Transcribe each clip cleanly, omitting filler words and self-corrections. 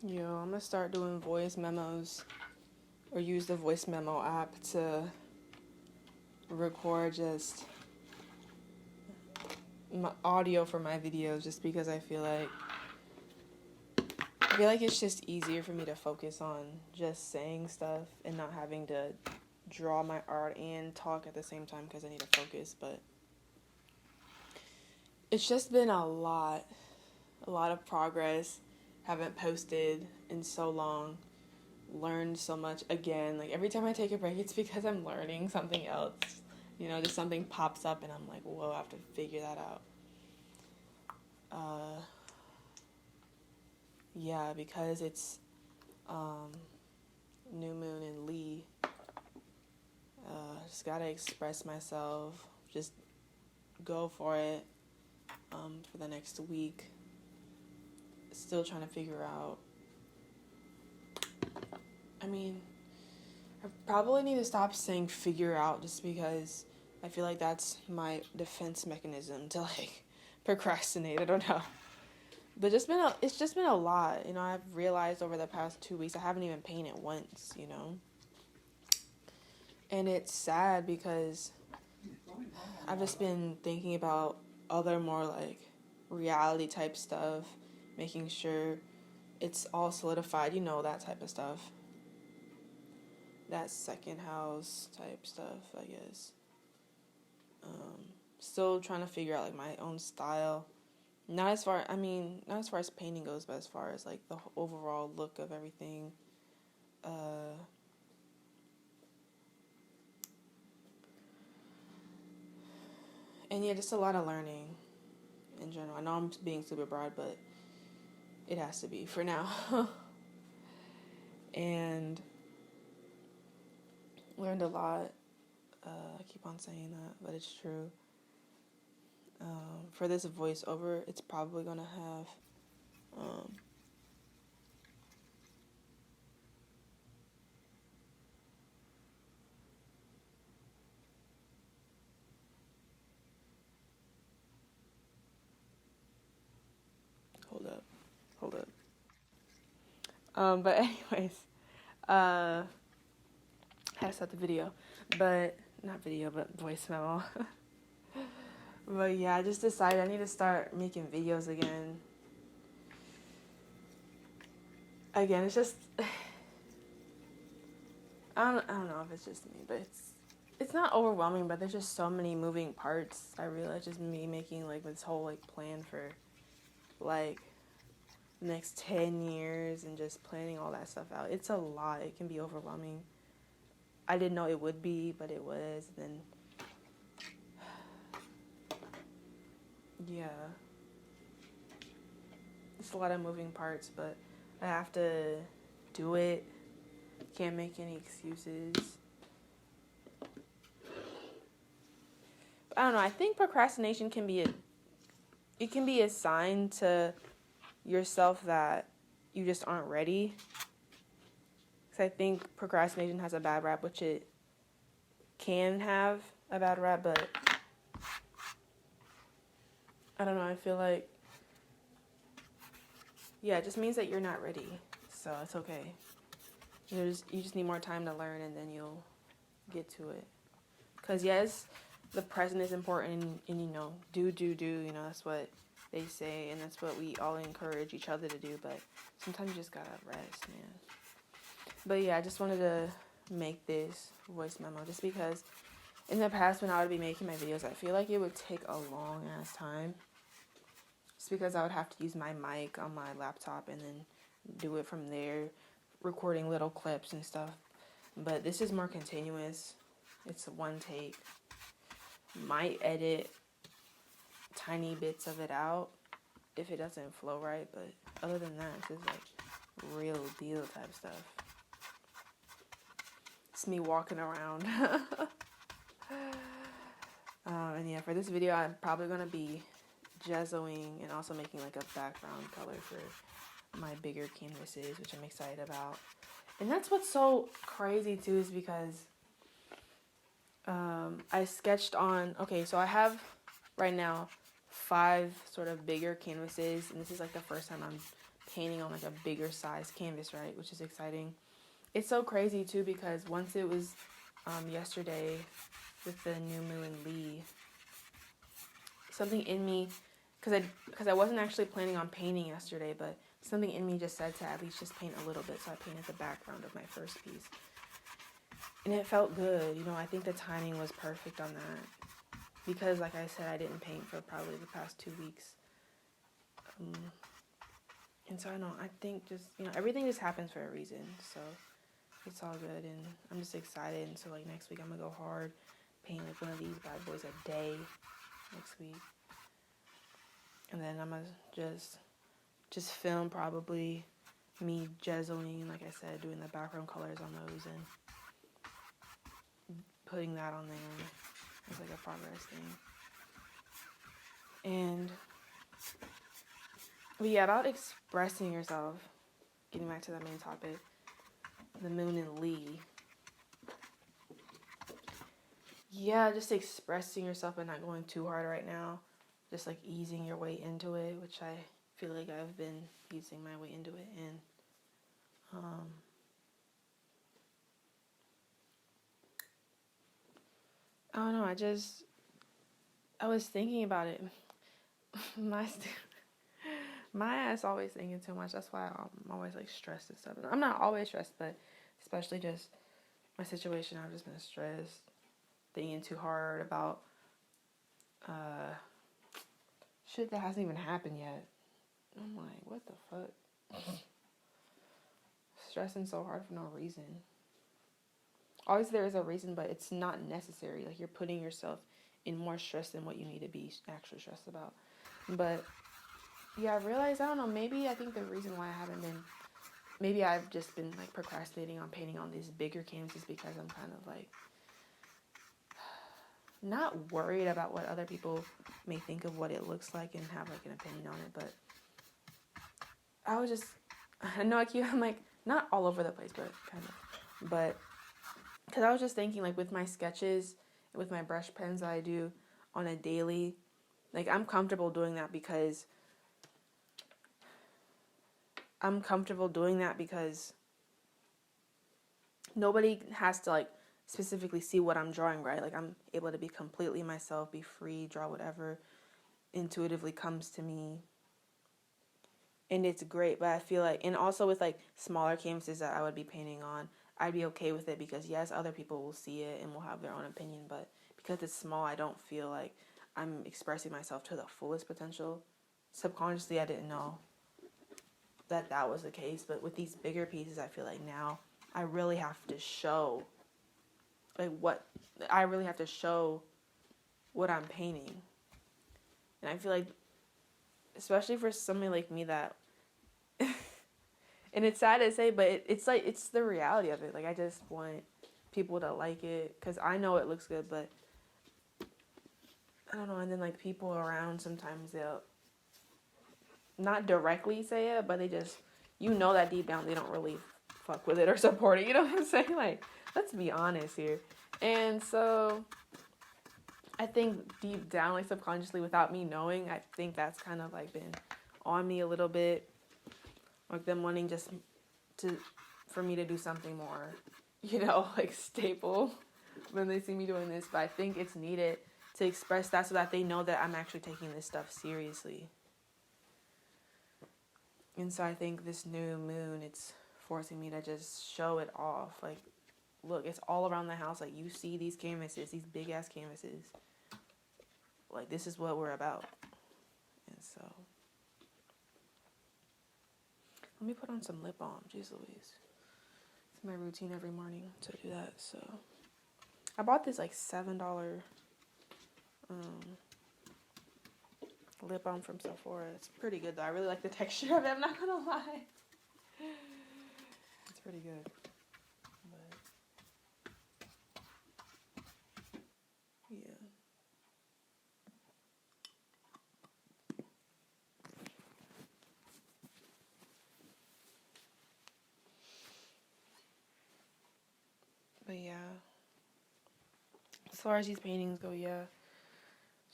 Yo, I'm gonna start doing voice memos or use the voice memo app to record just my audio for my videos, just because I feel like it's just easier for me to focus on just saying stuff and not having to draw my art and talk at the same time because I need to focus. But it's just been a lot of progress. Haven't posted in so long. Learned so much again. Like every time I take a break, it's because I'm learning something else. Just something pops up and I'm like, whoa, I have to figure that out. Yeah, because it's new moon in Lee. Just gotta express myself. Just go for it for the next week. Still trying to figure out. I probably need to stop saying figure out just because I feel like that's my defense mechanism to procrastinate. I don't know. But it's just been a lot. I've realized over the past 2 weeks I haven't even painted once, And it's sad because I've just been thinking about other more reality type stuff, making sure it's all solidified, that type of stuff. That second house type stuff, I guess. Still trying to figure out my own style. Not as far as painting goes, but as far as the overall look of everything. And yeah, just a lot of learning in general. I know I'm being super broad, but it has to be for now. And learned a lot. I keep on saying that, but it's true. For this voiceover, it's probably going to have hold up. But anyways, I had to start the video, but not video, but voice memo. But yeah, I just decided I need to start making videos again. It's just I don't know if it's just me, but it's not overwhelming, but there's just so many moving parts. I realize just me making this whole plan for the next 10 years and just planning all that stuff out. It's a lot. It can be overwhelming. I didn't know it would be, but it was. Then yeah, it's a lot of moving parts, but I have to do it. Can't make any excuses. I don't know. I think procrastination can be a sign to yourself that you just aren't ready. Because I think procrastination has a bad rap, which it can have a bad rap, but I don't know. I feel like, yeah, it just means that you're not ready. So it's okay. You just need more time to learn, and then you'll get to it. Because yes, the present is important, and do. That's what they say, and that's what we all encourage each other to do. But sometimes you just gotta rest, man. But yeah, I just wanted to make this voice memo just because in the past when I would be making my videos, I feel like it would take a long ass time. Just because I would have to use my mic on my laptop and then do it from there, recording little clips and stuff. But this is more continuous. It's one take. Might edit tiny bits of it out if it doesn't flow right, but other than that, it's just real deal type stuff. It's me walking around. And yeah, for this video, I'm probably gonna be jazzoing and also making a background color for my bigger canvases, which I'm excited about. And that's what's so crazy too, is because I sketched on, so I have right now 5 sort of bigger canvases, and this is the first time I'm painting on like a bigger size canvas, right? Which is exciting. It's so crazy too because once it was yesterday with the new moon in Lee, something in me, because I wasn't actually planning on painting yesterday, but something in me just said to at least just paint a little bit, so I painted the background of my first piece. And it felt good, you know. I think the timing was perfect on that because, like I said, I didn't paint for probably the past 2 weeks. And so I think just, you know, everything just happens for a reason, so it's all good, and I'm just excited. And so like next week I'm gonna go hard, paint like one of these bad boys a day next week. And then I'm gonna just film probably me jezzling, like I said, doing the background colors on those and putting that on there as like a progress thing. And but yeah, about expressing yourself, getting back to the main topic, the moon in Lee. Yeah, just expressing yourself and not going too hard right now. Just like easing your way into it, which I feel like I've been easing my way into it. And I don't know, I was thinking about it. My ass always thinking too much. That's why I'm always like stressed and stuff. I'm not always stressed, but especially just my situation, I've just been stressed, thinking too hard about shit that hasn't even happened yet. I'm like, what the fuck? Stressing so hard for no reason. Always there is a reason, but it's not necessary. Like, you're putting yourself in more stress than what you need to be actually stressed about. But yeah, I realized, I don't know, maybe I think the reason why I haven't been, maybe I've just been like procrastinating on painting on these bigger canvases because I'm kind of like not worried about what other people may think of what it looks like and have like an opinion on it, but I know I'm like not all over the place, but kind of, but because I was just thinking, like, with my sketches, with my brush pens that I do on a daily, like, I'm comfortable doing that because nobody has to, like, specifically see what I'm drawing, right? Like, I'm able to be completely myself, be free, draw whatever intuitively comes to me. And it's great, but I feel like, and also with, like, smaller canvases that I would be painting on, I'd be okay with it because, yes, other people will see it and will have their own opinion, but because it's small, I don't feel like I'm expressing myself to the fullest potential. Subconsciously, I didn't know that was the case, but with these bigger pieces, I feel like now I really have to show, like, what I'm painting. And I feel like, especially for somebody like me that, and it's sad to say, but it's like, it's the reality of it. Like, I just want people to like it because I know it looks good, but I don't know. And then, like, people around, sometimes they'll not directly say it, but they just, you know, that deep down they don't really fuck with it or support it. You know what I'm saying? Like, let's be honest here. And so I think deep down, like, subconsciously, without me knowing, I think that's kind of like been on me a little bit. Like, them wanting just for me to do something more, you know, like, staple when they see me doing this. But I think it's needed to express that so that they know that I'm actually taking this stuff seriously. And so I think this new moon, it's forcing me to just show it off. Like, look, it's all around the house. Like, you see these canvases, these big ass canvases. Like, this is what we're about. And so let me put on some lip balm. Jeez Louise. It's my routine every morning to do that. So I bought this like $7 lip balm from Sephora. It's pretty good though. I really like the texture of it. I'm not gonna lie. It's pretty good. But yeah. But yeah. As far as these paintings go, yeah.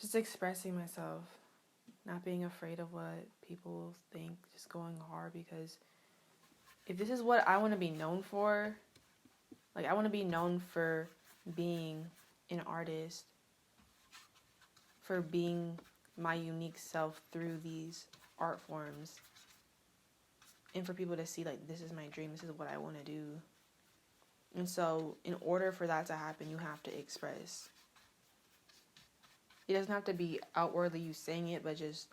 Just expressing myself. not being afraid of what people think, just going hard, because if this is what I want to be known for, like I want to be known for being an artist, for being my unique self through these art forms, and for people to see like this is my dream, this is what I want to do. And so in order for that to happen, you have to express. It doesn't have to be outwardly you saying it, but just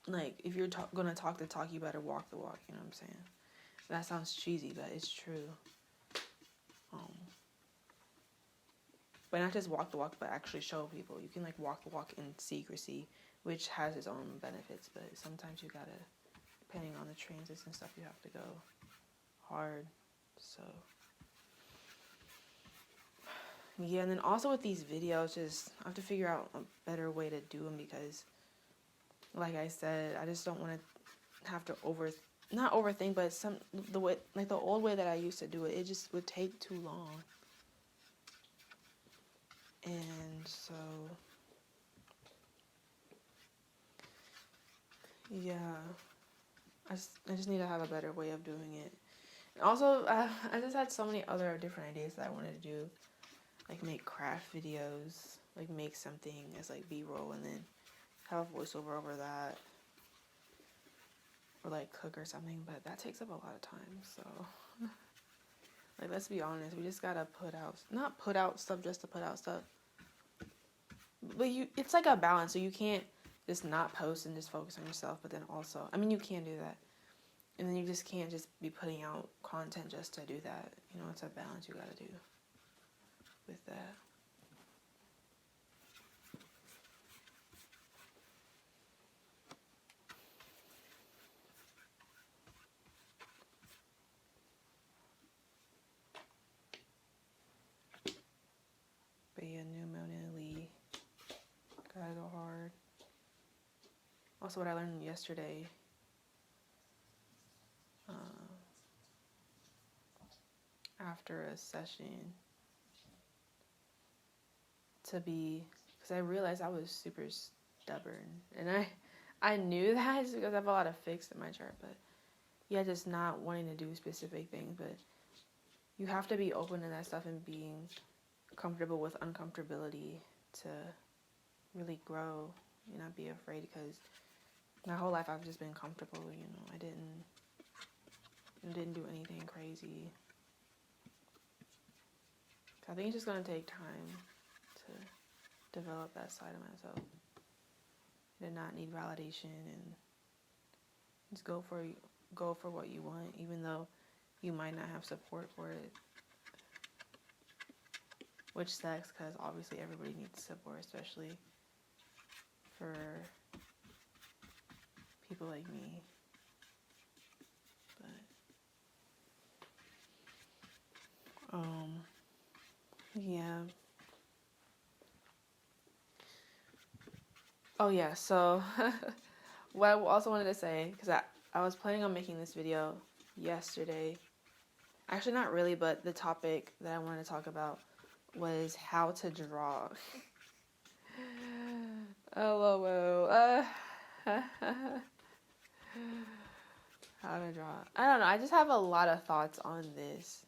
like if you're gonna talk the talk, you better walk the walk. You know what I'm saying? That sounds cheesy, but it's true. But not just walk the walk, but actually show people. You can like walk the walk in secrecy, which has its own benefits. But sometimes you gotta, depending on the transits and stuff, you have to go hard. So yeah, and then also with these videos, just I have to figure out a better way to do them, because like I said, I just don't want to have to not overthink, but the way, like the old way that I used to do it, it just would take too long. And so yeah, I just need to have a better way of doing it. And also, I just had so many other different ideas that I wanted to do, like make craft videos, like make something as like B-roll and then have a voiceover over that, or like cook or something, but that takes up a lot of time. So like, let's be honest, we just gotta not put out stuff just to put out stuff, but it's like a balance. So you can't just not post and just focus on yourself, but then also, I mean, you can do that, and then you just can't just be putting out content just to do that. You know, it's a balance you gotta do with that. But yeah, new moon in Lee, gotta go hard. Also, what I learned yesterday, after a session, because I realized I was super stubborn, and I knew that just because I have a lot of fixed in my chart, but yeah, just not wanting to do specific things. But you have to be open to that stuff and being comfortable with uncomfortability to really grow and not be afraid, because my whole life I've just been comfortable. You know, I didn't do anything crazy. I think it's just gonna take time to develop that side of myself. Did not need validation, and just go for what you want, even though you might not have support for it, which sucks, because obviously everybody needs support, especially for people like me. But yeah. Oh yeah, so what I also wanted to say, because I was planning on making this video yesterday. Actually, not really, but the topic that I wanted to talk about was how to draw. LOL. How to draw. I don't know. I just have a lot of thoughts on this.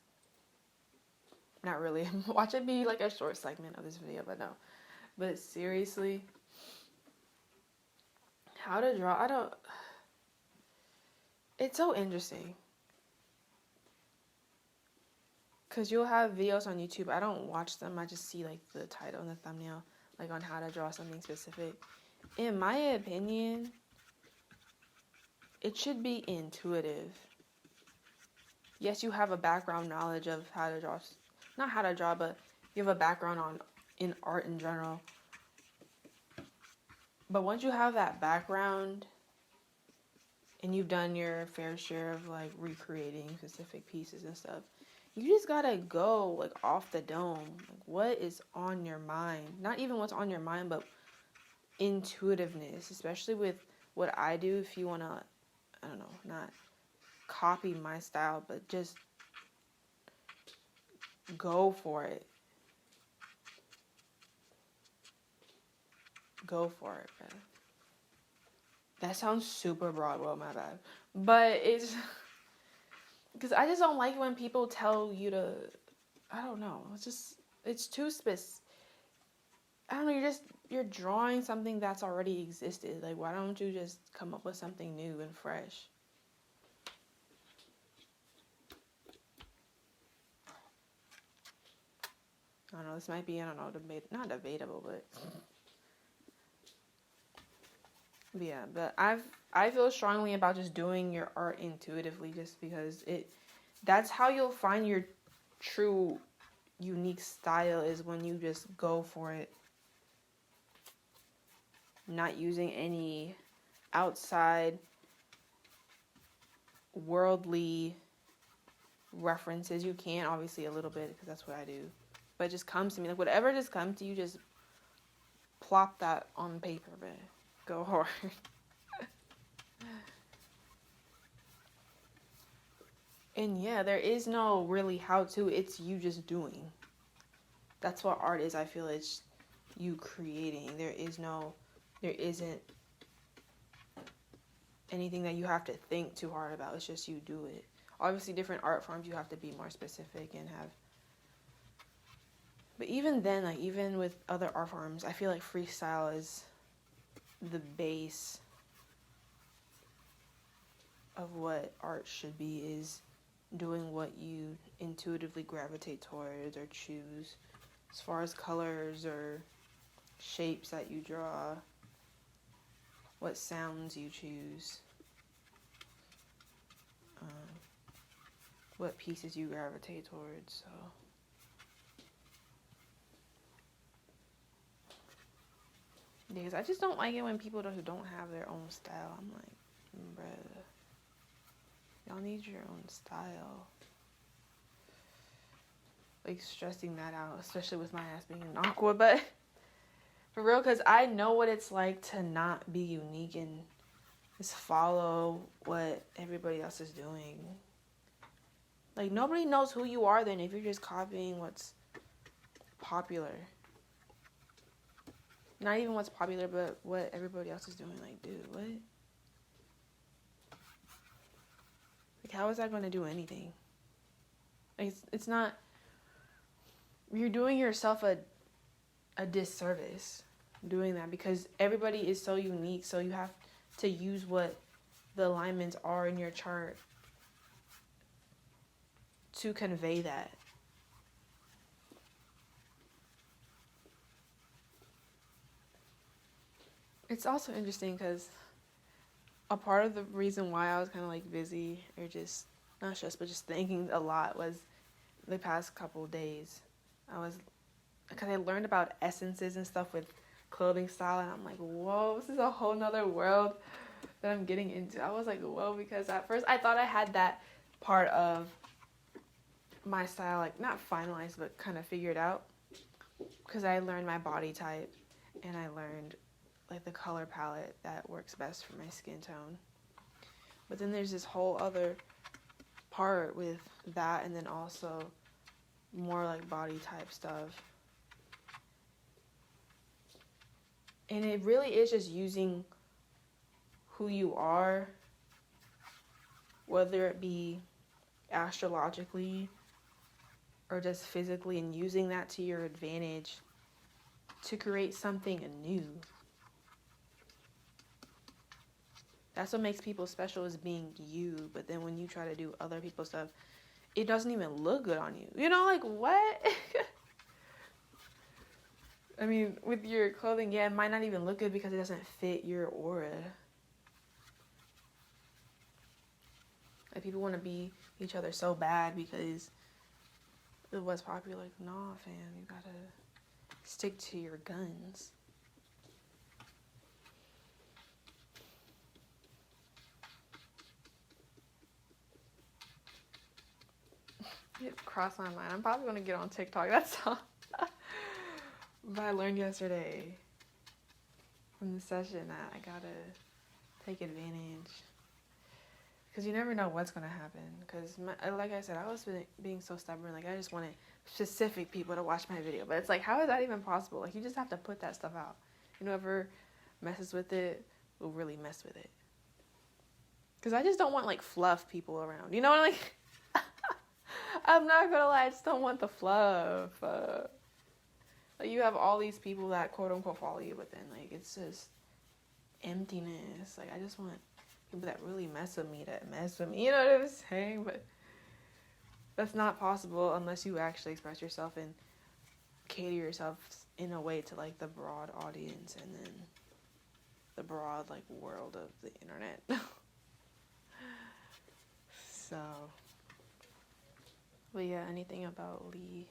Not really. Watch it be like a short segment of this video, but no. But seriously, how to draw, it's so interesting. Because you'll have videos on YouTube. I don't watch them. I just see like the title and the thumbnail, like on how to draw something specific. In my opinion, it should be intuitive. Yes, you have a background knowledge of how to draw. Not how to draw, but you have a background in art in general. But once you have that background and you've done your fair share of like recreating specific pieces and stuff, you just gotta go like off the dome. Like, what is on your mind? Not even what's on your mind, but intuitiveness, especially with what I do. If you wanna, I don't know, not copy my style, but just go for it. Go for it, bro. That sounds super broad. Well, my bad. But it's because I just don't like when people tell you to. I don't know. It's too specific. I don't know. You're drawing something that's already existed. Like, why don't you just come up with something new and fresh? I don't know. This might be, I don't know, not debatable, but yeah. But I feel strongly about just doing your art intuitively, just because that's how you'll find your true unique style, is when you just go for it, not using any outside worldly references. You can, obviously, a little bit, because that's what I do, but it just comes to me, like whatever just comes to you, just plop that on paper, man. Go hard. And yeah, there is no really how to, it's you just doing. That's what art is. I feel it's you creating. There isn't anything that you have to think too hard about. It's just you do it. Obviously, different art forms, you have to be more specific and have. But even then, like even with other art forms, I feel like freestyle is the base of what art should be, is doing what you intuitively gravitate towards or choose, as far as colors or shapes that you draw, what sounds you choose, what pieces you gravitate towards. So because I just don't like it when people don't have their own style. I'm like, bruh, y'all need your own style. Like, stressing that out, especially with my ass being an aqua, but for real, because I know what it's like to not be unique and just follow what everybody else is doing. Like, nobody knows who you are then if you're just copying what's popular. Not even what's popular, but what everybody else is doing. Like, dude, what? Like, how is that going to do anything? Like, it's not. You're doing yourself a disservice doing that, because everybody is so unique. So you have to use what the alignments are in your chart to convey that. It's also interesting because a part of the reason why I was kind of like busy, or just not stressed, but just thinking a lot, was the past couple days. Because I learned about essences and stuff with clothing style, and I'm like, whoa, this is a whole nother world that I'm getting into. I was like, whoa, because at first I thought I had that part of my style, like, not finalized, but kind of figured out, because I learned my body type, and I learned like the color palette that works best for my skin tone. But then there's this whole other part with that, and then also more like body type stuff. And it really is just using who you are, whether it be astrologically or just physically, and using that to your advantage to create something anew. That's what makes people special, is being you. But then when you try to do other people's stuff, it doesn't even look good on you. You know, like, what? I mean, with your clothing, yeah, it might not even look good because it doesn't fit your aura. Like, people want to be each other so bad because it was popular. Like, nah, fam, you gotta stick to your guns. It crossed my mind. I'm probably gonna get on TikTok. That's all. But I learned yesterday from the session that I gotta take advantage, because you never know what's gonna happen. Because like I said, I was being so stubborn. Like, I just wanted specific people to watch my video, but it's like, how is that even possible? Like, you just have to put that stuff out. Whoever messes with it will really mess with it. Because I just don't want, like, fluff people around. You know what I mean? I'm not gonna lie, I just don't want the fluff. Like, you have all these people that quote-unquote follow you, but then, like, it's just emptiness. Like, I just want people that really mess with me, you know what I'm saying? But that's not possible unless you actually express yourself and cater yourself in a way to, like, the broad audience and then the broad, like, world of the internet. So, but yeah, anything about Lee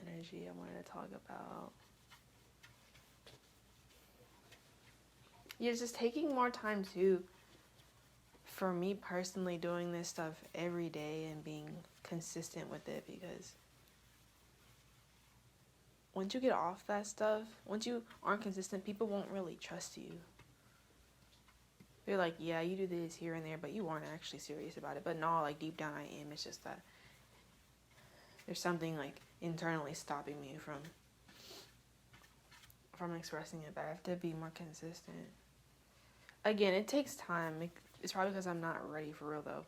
energy I wanted to talk about. Yeah, just taking more time too. For me personally, doing this stuff every day and being consistent with it, because once you get off that stuff, once you aren't consistent, people won't really trust you. They're like, yeah, you do this here and there, but you aren't actually serious about it. But no, like, deep down I am. It's just that there's something, like, internally stopping me from expressing it. But I have to be more consistent. Again, it takes time. It's probably because I'm not ready for real, though.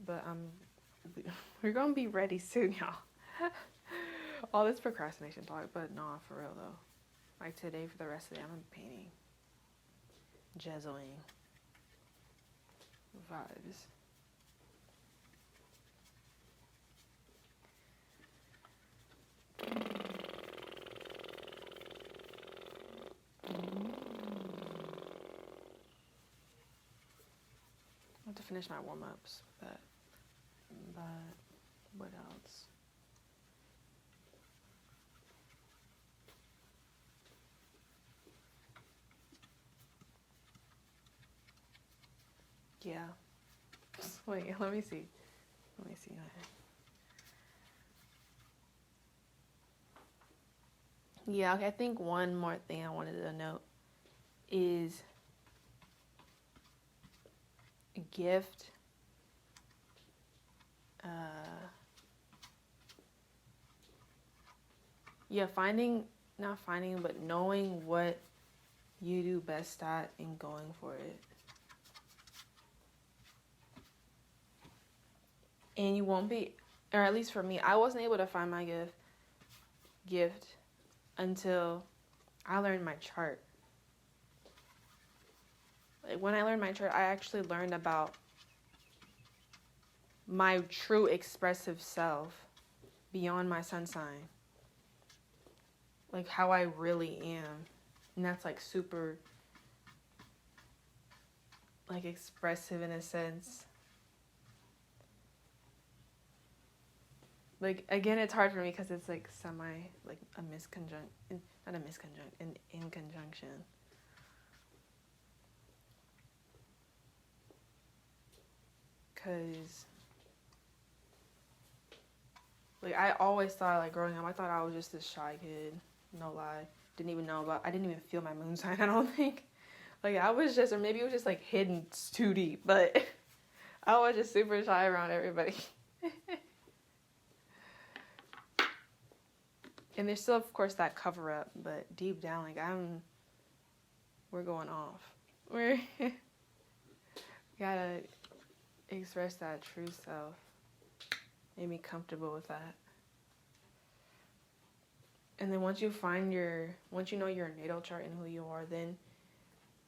But we're going to be ready soon, y'all. All this procrastination talk, but nah, for real, though. Like, today, for the rest of the day, I'm painting. Jezzoing. Vibes. I have to finish my warm-ups, but what else? Yeah. Wait, let me see. Yeah, okay, I think one more thing I wanted to note is a gift. But knowing what you do best at and going for it. And you won't be, or at least for me, I wasn't able to find my gift until I learned my chart. Like, when I learned my chart, I actually learned about my true expressive self beyond my sun sign. Like, how I really am. And that's, like, super, like, expressive in a sense. Like, again, it's hard for me because it's, like, like, an in conjunction. Because, like, I always thought, like, growing up, I thought I was just this shy kid. No lie. I didn't even feel my moon sign, I don't think. Like, I was just, or maybe it was just, like, hidden too deep. But I was just super shy around everybody. And there's still, of course, that cover up, but deep down, like, we're going off. We gotta express that true self. Make me comfortable with that. And then once you know your natal chart and who you are, then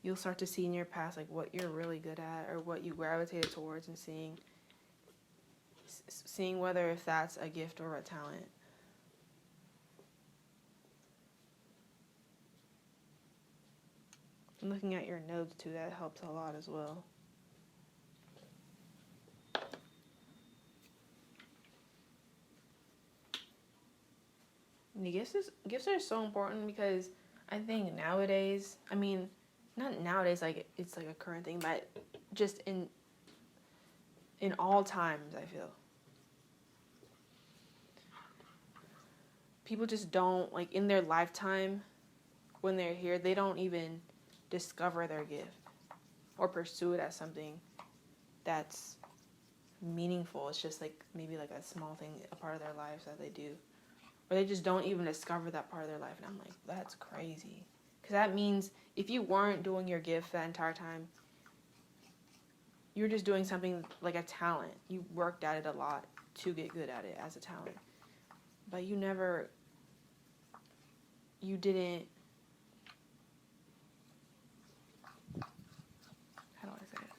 you'll start to see in your past, like, what you're really good at or what you gravitated towards, and seeing whether if that's a gift or a talent. And looking at your nodes, too, that helps a lot as well. And the gifts are so important because I think nowadays, I mean, not nowadays, like, it's like a current thing, but just in all times, I feel. People just don't, like, in their lifetime, when they're here, they don't even discover their gift or pursue it as something that's meaningful. It's just, like, maybe, like, a small thing, a part of their lives that they do. Or they just don't even discover that part of their life. And I'm like, that's crazy. Because that means if you weren't doing your gift that entire time, you're just doing something like a talent. You worked at it a lot to get good at it as a talent. But you didn't, how do I say it?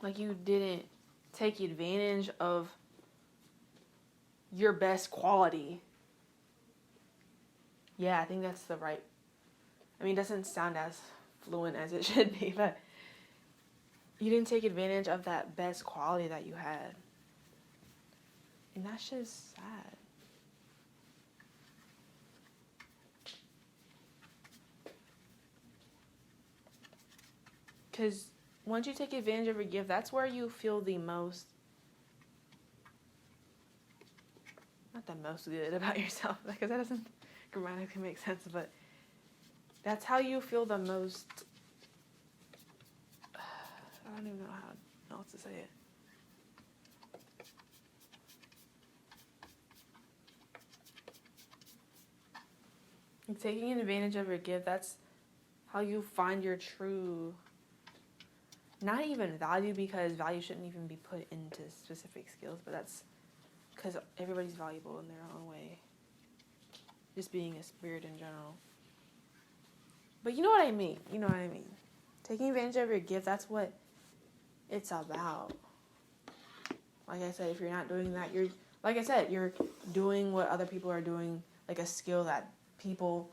Like you didn't take advantage of your best quality. Yeah, I think that's the right. I mean, it doesn't sound as fluent as it should be, but you didn't take advantage of that best quality that you had. And that's just sad. Because once you take advantage of your gift, that's where you feel the most, not the most good about yourself, because that doesn't grammatically make sense, but that's how you feel the most, I don't even know how else to say it. Like taking advantage of your gift, that's how you find your true, not even value, because value shouldn't even be put into specific skills, but that's because everybody's valuable in their own way. Just being a spirit in general. But you know what I mean. Taking advantage of your gift, that's what it's about. Like I said, if you're not doing that, you're doing what other people are doing, like a skill that people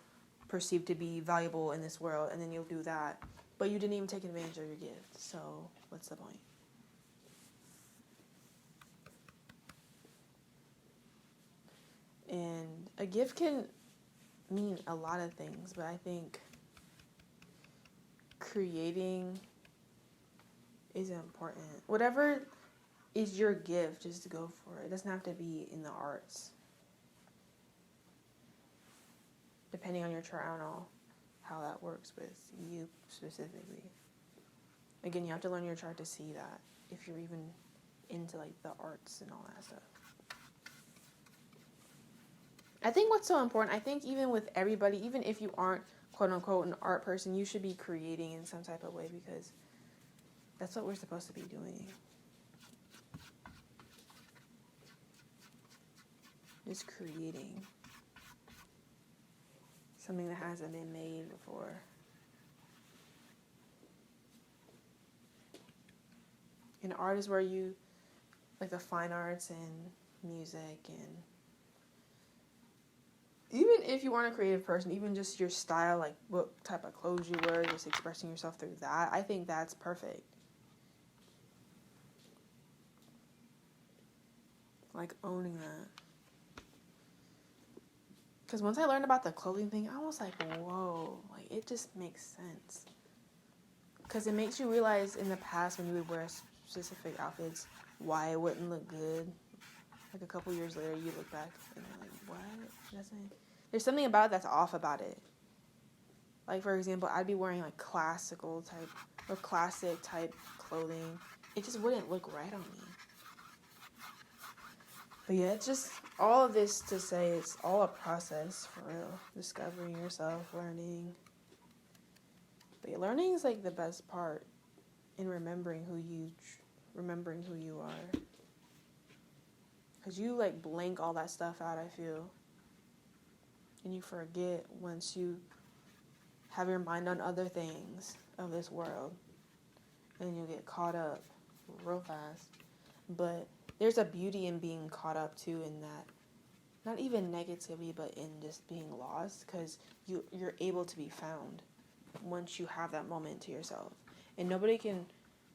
perceive to be valuable in this world, and then you'll do that. But you didn't even take advantage of your gift, so what's the point? And a gift can mean a lot of things, but I think creating is important. Whatever is your gift, just go for it. It doesn't have to be in the arts. Depending on your chart, I don't know how that works with you specifically. Again, you have to learn your chart to see that, if you're even into like the arts and all that stuff. I think what's so important, I think even with everybody, even if you aren't quote unquote an art person, you should be creating in some type of way, because that's what we're supposed to be doing. Just creating something that hasn't been made before. And art is where you, like the fine arts and music, and even if you aren't a creative person, even just your style, like what type of clothes you wear, just expressing yourself through that, I think that's perfect. Like owning that. Because once I learned about the clothing thing, I was like, whoa, like it just makes sense. Because it makes you realize in the past when you would wear specific outfits, why it wouldn't look good. Like a couple years later, you look back and you're like, what? There's something about it that's off about it. Like, for example, I'd be wearing like classical type or classic type clothing. It just wouldn't look right on me. But yeah, it's just all of this to say it's all a process for real. Discovering yourself, learning. But yeah, learning is like the best part in remembering who you are. Because you like blank all that stuff out, I feel. And you forget once you have your mind on other things of this world. And you get caught up real fast. But there's a beauty in being caught up too, in that, not even negativity, but in just being lost, because you're able to be found once you have that moment to yourself. And nobody can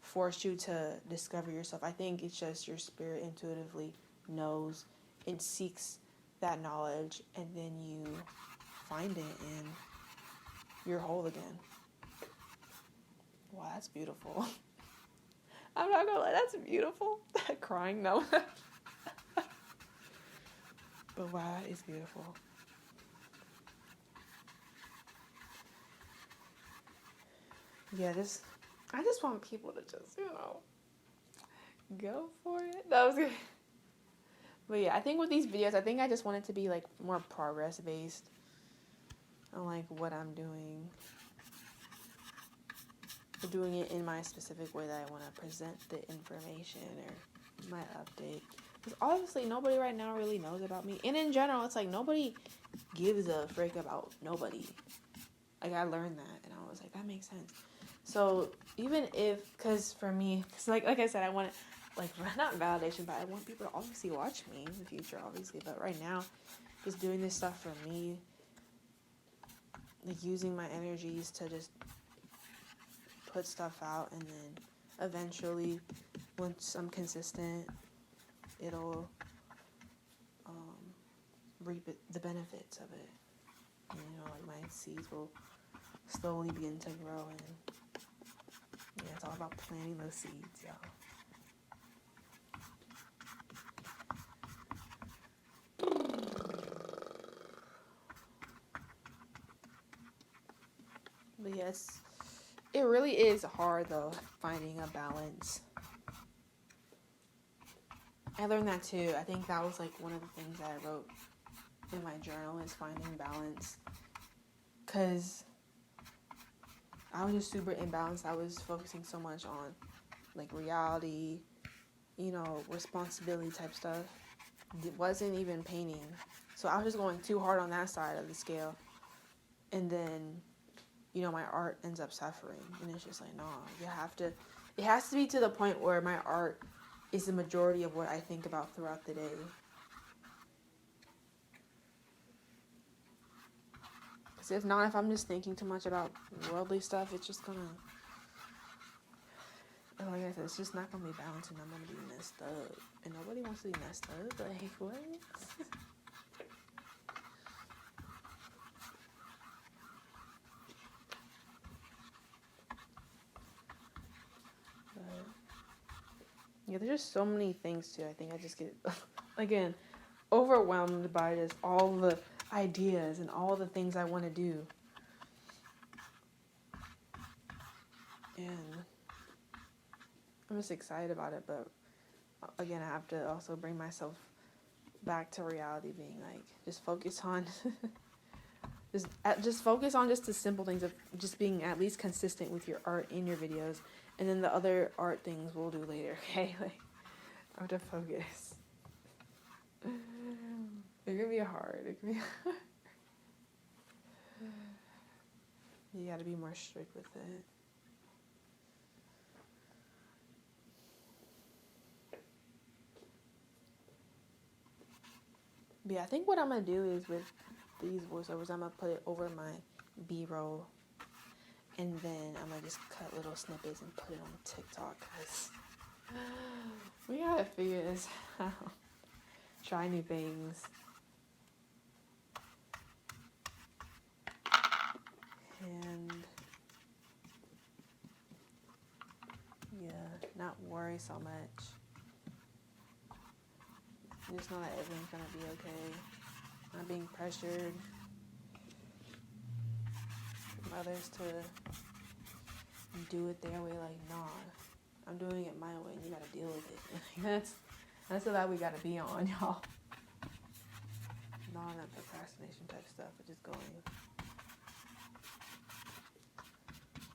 force you to discover yourself. I think it's just your spirit intuitively knows and seeks that knowledge, and then you find it and you're whole again. Wow, that's beautiful. I'm not gonna lie, that's beautiful. Crying, no. But wow, it's beautiful. Yeah, I just want people to just, go for it. That was good. But yeah, I think with these videos, I think I just want it to be like more progress based on like what I'm doing. Or doing it in my specific way that I want to present the information or my update. Because obviously nobody right now really knows about me. And in general, it's like nobody gives a frick about nobody. Like I learned that and I was like, that makes sense. So even if, because for me, cause like I said, I want like not validation, but I want people to obviously watch me in the future, obviously. But right now, just doing this stuff for me, like using my energies to just put stuff out, and then eventually, once I'm consistent, it'll reap the benefits of it. And, you know, like my seeds will slowly begin to grow, and yeah, it's all about planting those seeds, y'all. But yes, it really is hard though, finding a balance. I learned that too. I think that was like one of the things that I wrote in my journal, is finding balance. Cause I was just super imbalanced. I was focusing so much on like reality, you know, responsibility type stuff. It wasn't even painting. So I was just going too hard on that side of the scale. And then, you know, my art ends up suffering. And it's just like, no, you have to, it has to be to the point where my art is the majority of what I think about throughout the day. Because if not, if I'm just thinking too much about worldly stuff, it's just gonna, like I said, it's just not gonna be balanced, and I'm gonna be messed up. And nobody wants to be messed up. Like, what? Yeah, there's just so many things too. I think I just get, again, overwhelmed by just all the ideas and all the things I want to do. And I'm just excited about it, but again, I have to also bring myself back to reality, being like, just focus on, just focus on just the simple things of just being at least consistent with your art in your videos, and then the other art things we'll do later. Okay, like I have to focus. It can be hard. It can be hard. You got to be more strict with it. But yeah, I think what I'm going to do is with these voiceovers, I'm going to put it over my B-roll. And then I'm going to just cut little snippets and put it on TikTok. Because we got to figure this out. Try new things. And yeah, not worry so much. Just know that everything's going to be okay. Not being pressured from others to do it their way. Like, nah, I'm doing it my way and you got to deal with it. That's the that we got to be on, y'all. Not that procrastination type stuff, but just going.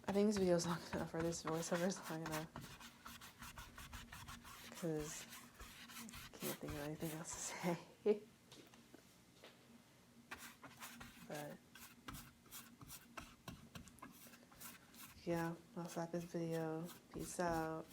I think this video is long enough, or this voiceover is long enough. Because I can't think of anything else to say. But yeah, I'll stop this video. Peace out.